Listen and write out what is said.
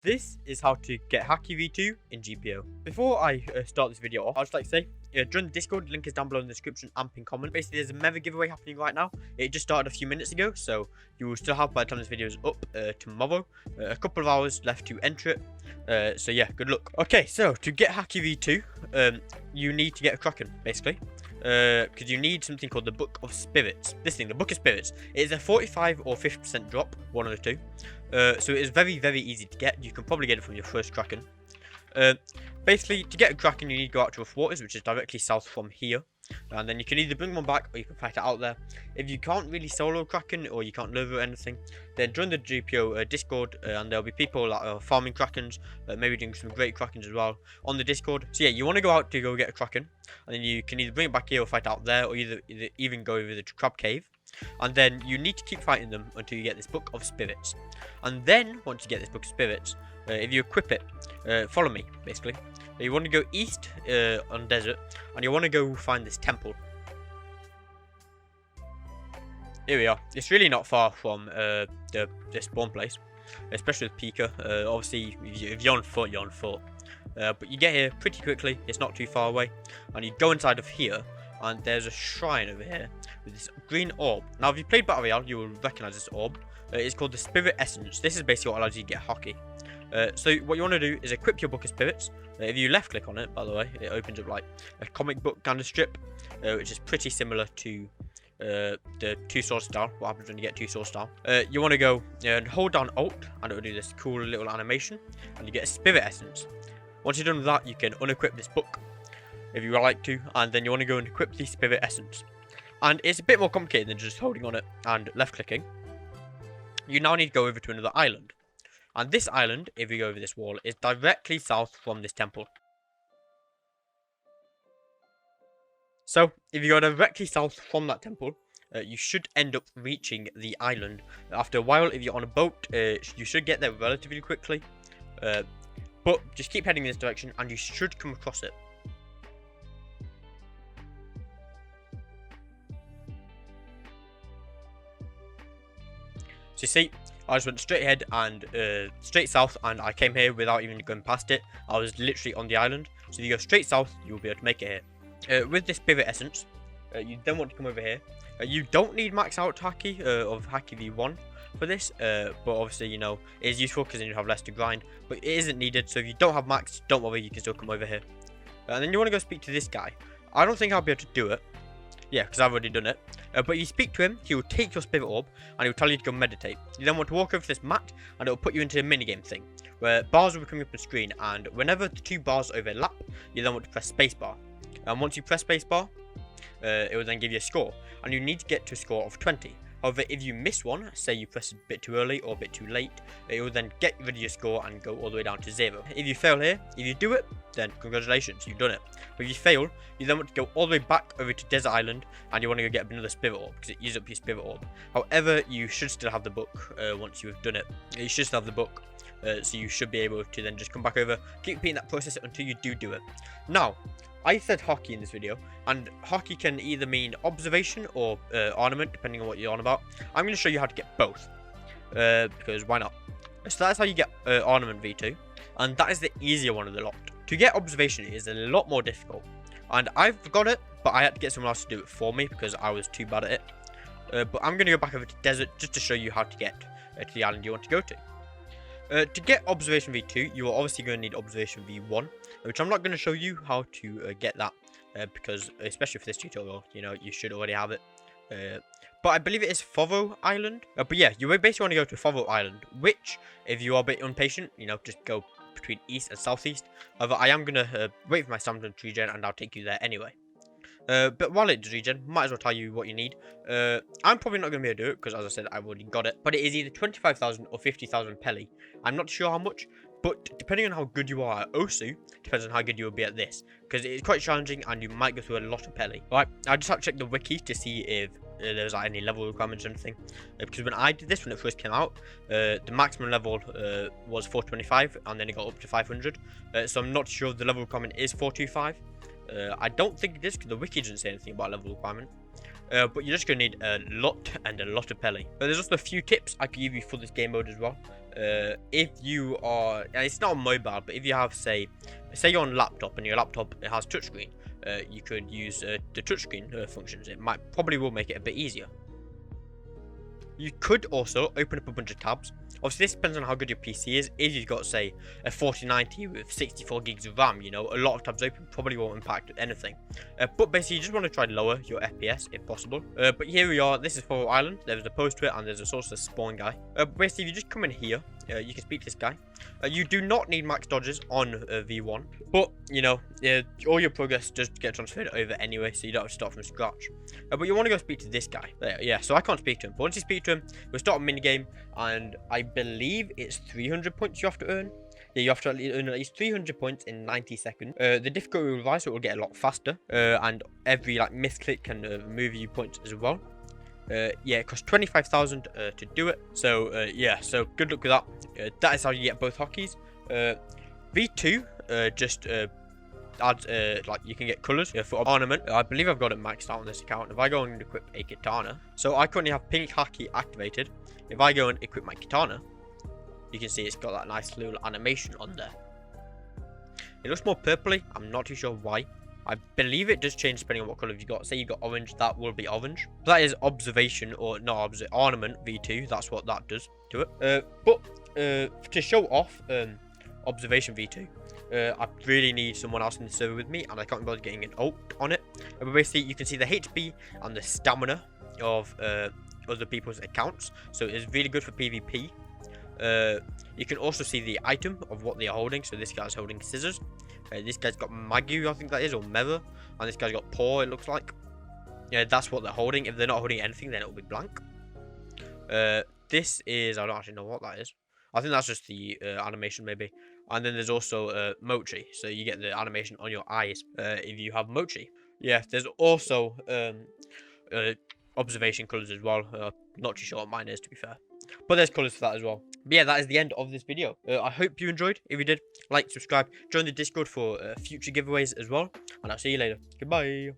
This is how to get Haki V2 in GPO. Before I start this video off, I'd just like to say, join the Discord, link is down below in the description and pinned comment. Basically, there's a mega giveaway happening right now. It just started a few minutes ago, so you will still have, by the time this video is up tomorrow, a couple of hours left to enter it. So yeah, good luck. Okay, so to get Haki V2, you need to get a Kraken, basically. Because you need something called the Book of Spirits. This thing, the Book of Spirits, it is a 45 or 50% drop, one of the two. So it is very, very easy to get. You can probably get it from your first Kraken. Basically, to get a Kraken, you need to go out to Rough Waters, which is directly south from here. And then you can either bring one back or you can fight it out there. If you can't really solo Kraken or you can't lure or anything, then join the GPO Discord and there'll be people that are farming Krakens, maybe doing some great Krakens as well on the Discord. So yeah, you want to go out to go get a Kraken, and then you can either bring it back here or fight out there, or even go over the Crab Cave. And then you need to keep fighting them until you get this Book of Spirits. And then, once you get this Book of Spirits, if you equip it, follow me, basically. You want to go east on desert, and you want to go find this temple. Here we are. It's really not far from the spawn place, especially with Pika. Obviously, if you're on foot, you're on foot. But you get here pretty quickly. It's not too far away. And you go inside of here, and there's a shrine over here with this green orb. Now, if you played Battle Royale, you will recognize this orb. It's called the Spirit Essence. This is basically what allows you to get Haki. So what you want to do is equip your Book of Spirits. If you left click on it, by the way, it opens up like a comic book kind of strip, which is pretty similar to the two sword style. What happens when you get two sword style? You want to go and hold down Alt, and it will do this cool little animation, and you get a Spirit Essence. Once you're done with that, you can unequip this book if you would like to, and then you want to go and equip the Spirit Essence. And it's a bit more complicated than just holding on it and left clicking. You now need to go over to another island. And this island, if you go over this wall, is directly south from this temple. So, if you go directly south from that temple, you should end up reaching the island. After a while, if you're on a boat, you should get there relatively quickly. But just keep heading in this direction and you should come across it. So you see, I just went straight ahead and straight south, and I came here without even going past it. I was literally on the island. So if you go straight south, you'll be able to make it here. With this Spirit Essence, you then want to come over here. You don't need max out Haki of Haki V1 for this, but obviously, you know, it is useful because then you have less to grind. But it isn't needed, so if you don't have max, don't worry, you can still come over here. And then you want to go speak to this guy. I don't think I'll be able to do it. Yeah, because I've already done it. But you speak to him, he will take your Spirit Orb, and he will tell you to go meditate. You then want to walk over this mat, and it will put you into a minigame thing, where bars will be coming up on screen, and whenever the two bars overlap, you then want to press spacebar. And once you press spacebar, it will then give you a score, and you need to get to a score of 20. However, if you miss one, say you press a bit too early or a bit too late, it will then get rid of your score and go all the way down to 0. If you fail here, if you do it, then congratulations, you've done it. But if you fail, you then want to go all the way back over to Desert Island, and you want to go get another Spirit Orb, because it uses up your Spirit Orb. However, you should still have the book once you have done it. You should still have the book, so you should be able to then just come back over, keep repeating that process until you do it. Now, I said Haki in this video, and Haki can either mean observation or armament, depending on what you're on about. I'm going to show you how to get both, because why not? So that's how you get armament V2, and that is the easier one of the lot. To get observation is a lot more difficult, and I've got it, but I had to get someone else to do it for me because I was too bad at it. But I'm going to go back over to desert just to show you how to get to the island you want to go to. To get observation V2, you are obviously going to need observation V1, which I'm not going to show you how to get that, because especially for this tutorial, you know, you should already have it. But I believe it is Foro Island. But yeah, you basically want to go to Foro Island, which, if you are a bit impatient, you know, just go between east and southeast. However, I am going to wait for my stamina to regen, and I'll take you there anyway. But while it does regen, might as well tell you what you need. I'm probably not going to be able to do it because, as I said, I've already got it. But it is either 25,000 or 50,000 Peli. I'm not sure how much, but depending on how good you are at Osu, depends on how good you will be at this. Because it's quite challenging and you might go through a lot of Peli. Right, I just have to check the wiki to see if there's like, any level requirements or anything. Because when I did this, when it first came out, the maximum level was 425 and then it got up to 500. So I'm not sure if the level requirement is 425. I don't think it is because the wiki doesn't say anything about level requirement. But you're just going to need a lot and a lot of pele. But there's also a few tips I could give you for this game mode as well. If you are, and it's not on mobile, but if you have, say you're on laptop and your laptop it has touchscreen, you could use the touchscreen functions. It probably will make it a bit easier. You could also open up a bunch of tabs. Obviously, this depends on how good your PC is. If you've got, say, a 4090 with 64 gigs of RAM, you know, a lot of tabs open probably won't impact anything. But basically, you just want to try and lower your FPS if possible. But here we are. This is for Island. There's a post to it, and there's a source of spawn guy. Basically, if you just come in here, you can speak to this guy. You do not need max dodges on V1, but you know, all your progress does get transferred over anyway, so you don't have to start from scratch. But you want to go speak to this guy. Yeah, so I can't speak to him. But once you speak to him, we'll start a mini game, and I believe it's 300 points you have to earn. Yeah, you have to earn at least 300 points in 90 seconds. The difficulty will rise, so it will get a lot faster, and every like misclick can move you points as well. Yeah, it costs 25,000 to do it. So yeah, so good luck with that. That is how you get both Hakis. V2 just adds like you can get colors for ornament. I believe I've got it maxed out on this account. If I go and equip a katana, so I currently have pink Haki activated. If I go and equip my katana, you can see it's got that nice little animation on there. It looks more purpley. I'm not too sure why. I believe it does change depending on what color you got. Say you got orange, that will be orange. That is observation, or not ornament V2. That's what that does to it. But to show off observation V2, I really need someone else in the server with me, and I can't bother getting an ult on it. But basically, you can see the HP and the stamina of other people's accounts, so it's really good for PvP. You can also see the item of what they are holding. So this guy's holding scissors. This guy's got Magu, I think that is, or Meva. And this guy's got paw, it looks like. Yeah, that's what they're holding. If they're not holding anything, then it'll be blank. This is, I don't actually know what that is. I think that's just the animation, maybe. And then there's also Mochi. So you get the animation on your eyes if you have Mochi. Yeah, there's also observation colors as well. Not too sure what mine is, to be fair. But there's colors for that as well. But yeah, that is the end of this video. I hope you enjoyed. If you did, like, subscribe, join the Discord for future giveaways as well. And I'll see you later. Goodbye.